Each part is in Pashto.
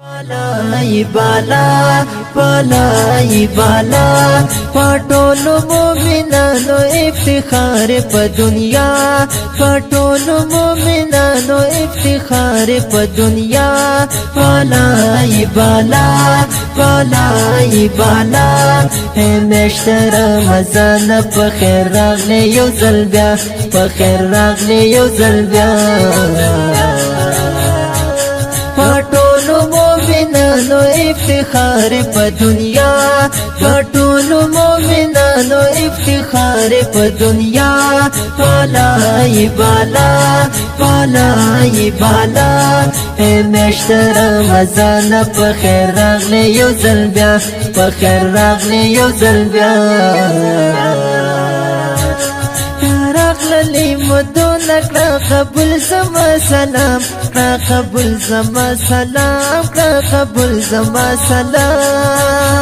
بالا بالا بالا بالا پټول مومنانو افتخار په دنیا پټول مومنانو افتخار په دنیا بالا بالا بالا بالا همیشت رمضان په خیر راغلی یو ځل بیا په خیر راغلی یو ځل بیا پټول مومنانو افتخار په دنیا پټول مومنانو افتخار په دنیا بالا بالا بالا بالا همیشت رمضان په خیر راغلی یو ځل بیا په خیر راغلی یو ځل بیا راغلی مدون کړه قبول زما سلام کړه قبول زما سلام کړه قبول زما سلام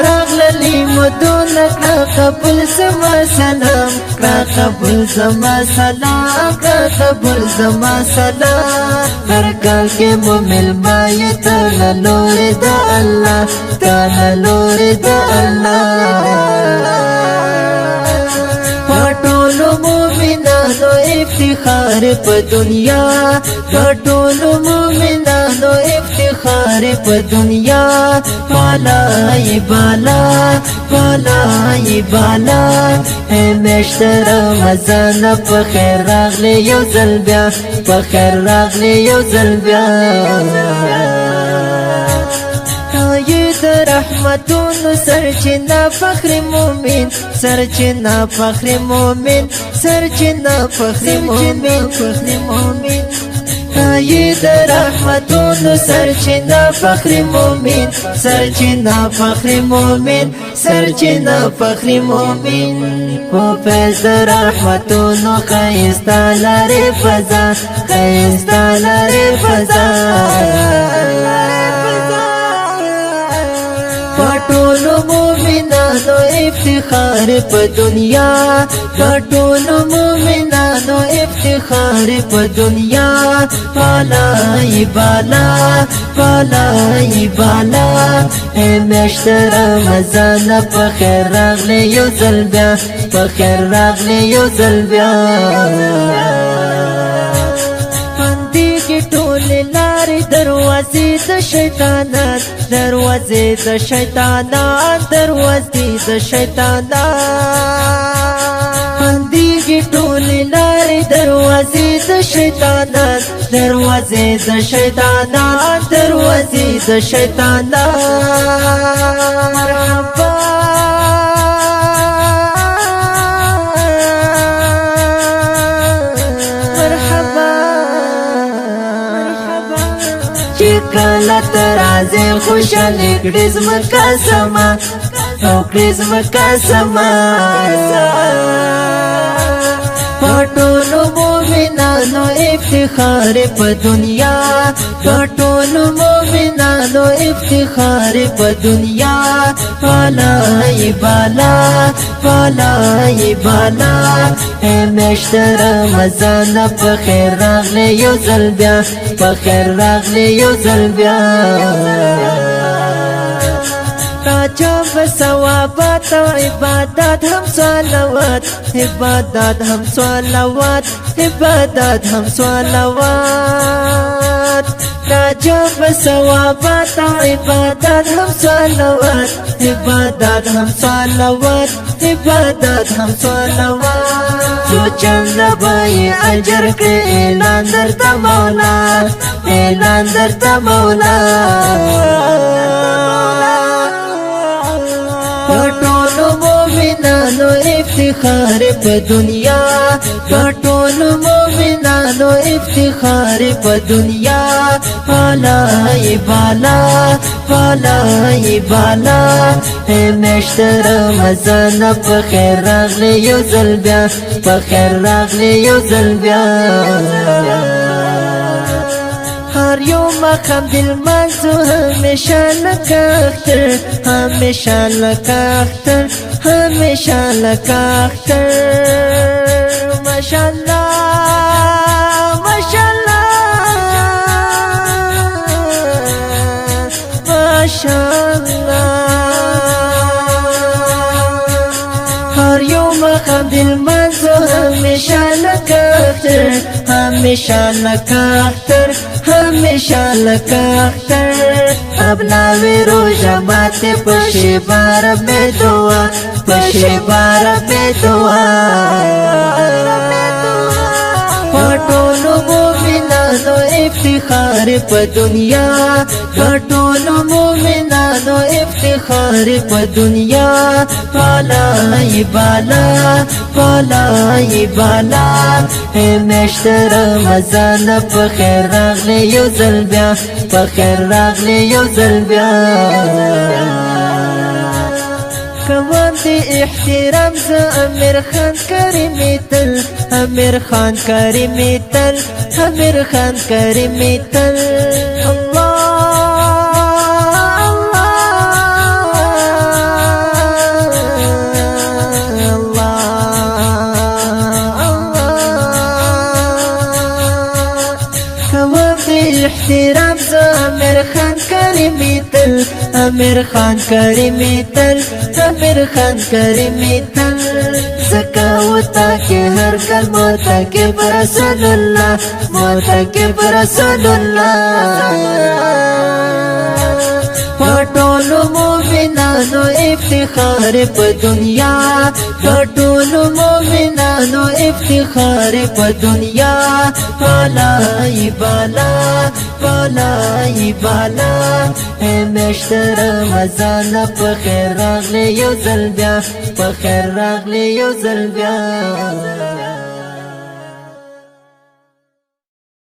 راغلی مدون کړه قبول زما سلام کړه قبول زما سلام کړه قبول زما سلام هر کال کې مو ملمای ته نور د الله ته نور د الله پټول مومنانو افتخار په دنیا پټول مومنانو افتخار په دنیا بالا بالا بالا بالا همیشت رمضان په خیر راغلی یو ځل بیا په خیر راغلی یو ځل بیا رحمتون سرچنا فخر مومن سرچنا فخر مومن سرچنا فخر مومن فخر مومن تایید رحمتون سرچنا فخر مومن سرچنا فخر مومن سرچنا فخر مومن په فیض رحمتون خیستا لري فضا خیستا لري فضا پټول مومنانو افتخار په دنیا پټول مومنانو افتخار په دنیا بالا بالا بالا بالا همیشت رمضان په خیر راغلی یو ځل بیا په خیر راغلی یو ځل بیا دروازې د شیطانات دروازې د شیطانات دروازې د شیطانات بندېږي ټولې لارې دروازې د شیطانات دروازې د شیطانات دروازې د شیطانات مرحبا کله ترازه خوشاله کړې زمکا سما او کړې زمکا سما پټول مومنانو افتخار په دنیا پټول مومنانو افتخار په دنیا بالا بالا بالا بالا همیشت رمضان په خیر راغلی یو ځل بیا په خیر راغلی یو ځل بیا راجا بثوابات و عبادات هم صلوات عبادات هم صلوات عبادات هم صلوات راجا بثوابات و عبادات هم صلوات عبادات هم صلوات عبادات هم صلوات جو چند بای اجر کے اعلان درتا مولا اعلان درتا مولا پټول مومنانو افتخار په دنیا پټول مومنانو افتخار په دنیا بالا بالا بالا بالا همیشت رمضان په خیر راغلی یو ځل بیا په خیر راغلی یو ځل بیا هر یو مقام دل منزو همیشه لکه اختر همیشه لکه اختر همیشه لکه اختر ماشاءالله ماشاءالله دل منزو ہمیشہ لکا اختر ہمیشہ لکا اختر ہمیشہ لکا اختر اب ناوی روزہ ماتے پشی بار میں دعا پشی بار میں دعا پٹولو مومنانو افتخار پا دنیا پٹولو مومنانو افتخار پا دنیا پالائی بالا پالائی بالا اے میشت رمضان پا خیر راغلی یو ظلبیا پا خیر راغلی یو ظلبیا کوان دی احترام زا امیر خان کریمی تل امیر خان کریمی تل امیر خان کریمی تل اللہ احترام زا امیر خان کریمی تل امیر خان کریمی تل امیر خان کریمی تل زکاوتا کے ہر کل موتاکب رسول اللہ موتاکب رسول اللہ پٹولو مومنانو افتخار پا دنیا پٹولو مومنانو افتخار پا دنیا پالائی بالا پالائی بالا اے میشت رمضان پا خیر راغلی یو ظلبیا پا خیر راغلی یو ظلبیا